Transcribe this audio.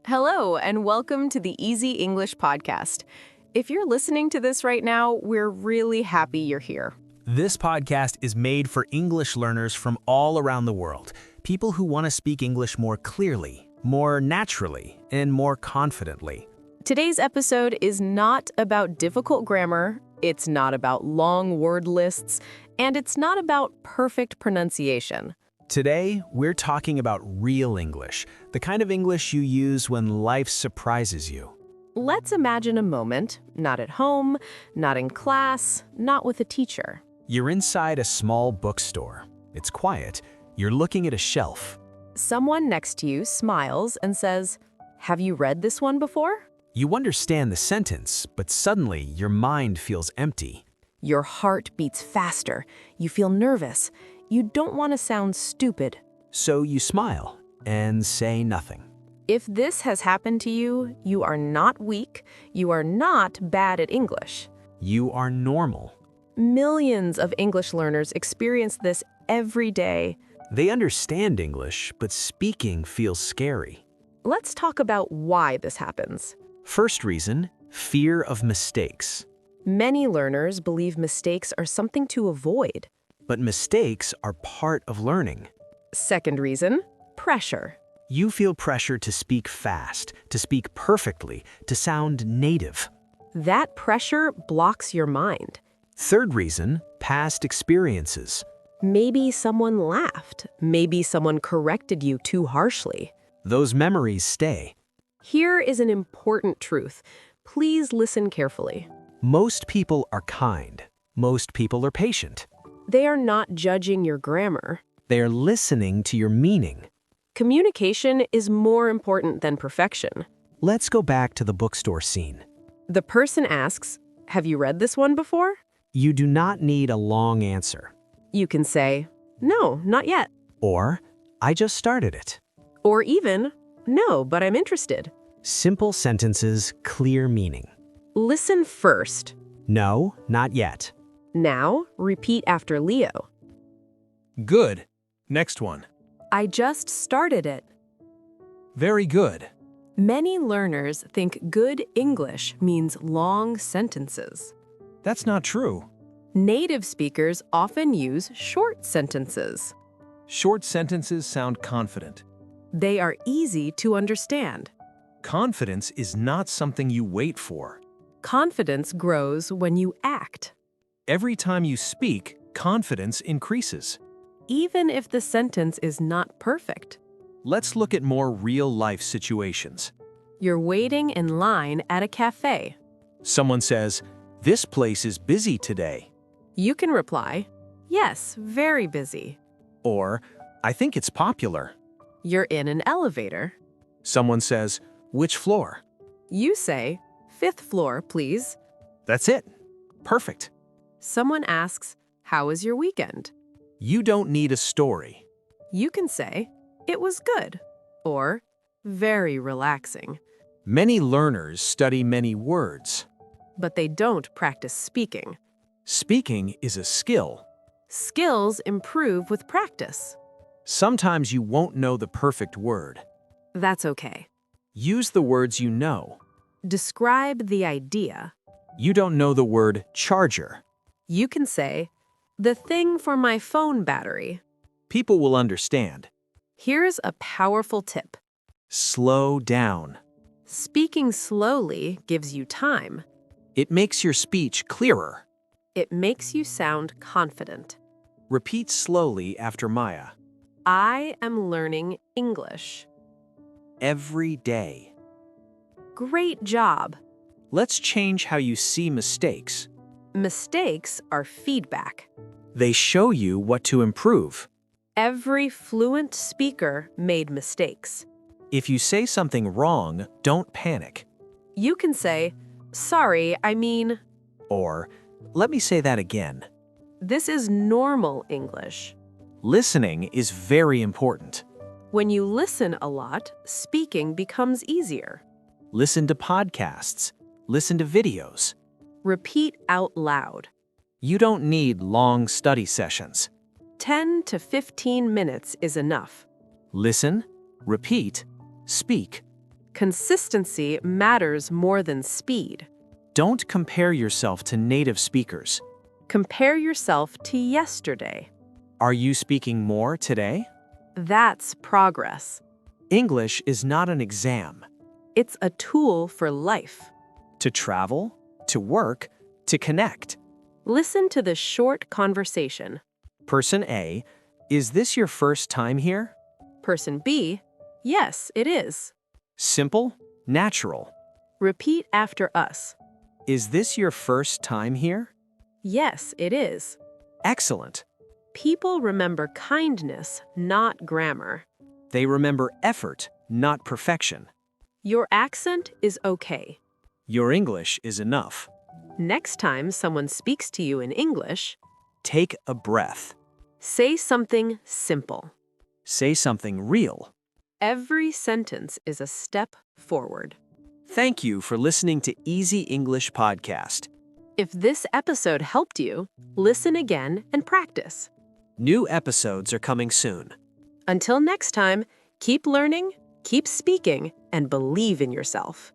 Hello, and welcome to the Easy English Podcast. If you're listening to this right now, we're really happy you're here. This podcast is made for English learners from all around the world, people who want to speak English more clearly, more naturally, and more confidently. Today's episode is not about difficult grammar, it's not about long word lists, and it's not about perfect pronunciation. Today, we're talking about real English, the kind of English you use when life surprises you. Let's imagine a moment, not at home, not in class, not with a teacher. You're inside a small bookstore. It's quiet. You're looking at a shelf. Someone next to you smiles and says, "Have you read this one before?" You understand the sentence, but suddenly your mind feels empty. Your heart beats faster. You feel nervous. You don't want to sound stupid. So you smile and say nothing. If this has happened to you, you are not weak. You are not bad at English. You are normal. Millions of English learners experience this every day. They understand English, but speaking feels scary. Let's talk about why this happens. First reason, fear of mistakes. Many learners believe mistakes are something to avoid. But mistakes are part of learning. Second reason, pressure. You feel pressure to speak fast, to speak perfectly, to sound native. That pressure blocks your mind. Third reason, past experiences. Maybe someone laughed. Maybe someone corrected you too harshly. Those memories stay. Here is an important truth. Please listen carefully. Most people are kind. Most people are patient. They are not judging your grammar. They are listening to your meaning. Communication is more important than perfection. Let's go back to the bookstore scene. The person asks, "Have you read this one before?" You do not need a long answer. You can say, "No, not yet." Or, I just started it. Or even, "No, but I'm interested." Simple sentences, clear meaning. Listen first. No, not yet. Now, repeat after Leo. Good. Next one. I just started it. Very good. Many learners think good English means long sentences. That's not true. Native speakers often use short sentences. Short sentences sound confident. They are easy to understand. Confidence is not something you wait for. Confidence grows when you act. Every time you speak, confidence increases. Even if the sentence is not perfect. Let's look at more real-life situations. You're waiting in line at a cafe. Someone says, "This place is busy today." You can reply, "Yes, very busy." Or, "I think it's popular." You're in an elevator. Someone says, "Which floor?" You say, "Fifth floor, please." That's it. Perfect. Someone asks, "How was your weekend?" You don't need a story. You can say, "It was good," or "Very relaxing," Many learners study many words. but they don't practice speaking. Speaking is a skill. Skills improve with practice. Sometimes you won't know the perfect word. That's okay. Use the words you know. Describe the idea. You don't know the word charger. You can say, "The thing for my phone battery." People will understand. Here's a powerful tip. Slow down. Speaking slowly gives you time. It makes your speech clearer. It makes you sound confident. Repeat slowly after Maya. I am learning English. Every day. Great job. Let's change how you see mistakes. Mistakes are feedback. They show you what to improve. Every fluent speaker made mistakes. If you say something wrong, don't panic. You can say, "Sorry, I mean," Or, let me say that again. this is normal English. Listening is very important. When you listen a lot, speaking becomes easier. Listen to podcasts. Listen to videos. Repeat out loud. You don't need long study sessions. 10 to 15 minutes is enough. Listen, repeat, speak. Consistency matters more than speed. Don't compare yourself to native speakers. Compare yourself to yesterday. Are you speaking more today? That's progress. English is not an exam. It's a tool for life. To travel, to work, to connect. Listen to the short conversation. Person A, is this your first time here? Person B, yes, it is. Simple, natural. Repeat after us. Is this your first time here? Yes, it is. Excellent. People remember kindness, not grammar. They remember effort, not perfection. Your accent is okay. Your English is enough. Next time someone speaks to you in English, Take a breath. say something simple. Say something real. Every sentence is a step forward. Thank you for listening to Easy English Podcast. If this episode helped you, listen again and practice. New episodes are coming soon. Until next time, keep learning, keep speaking, and believe in yourself.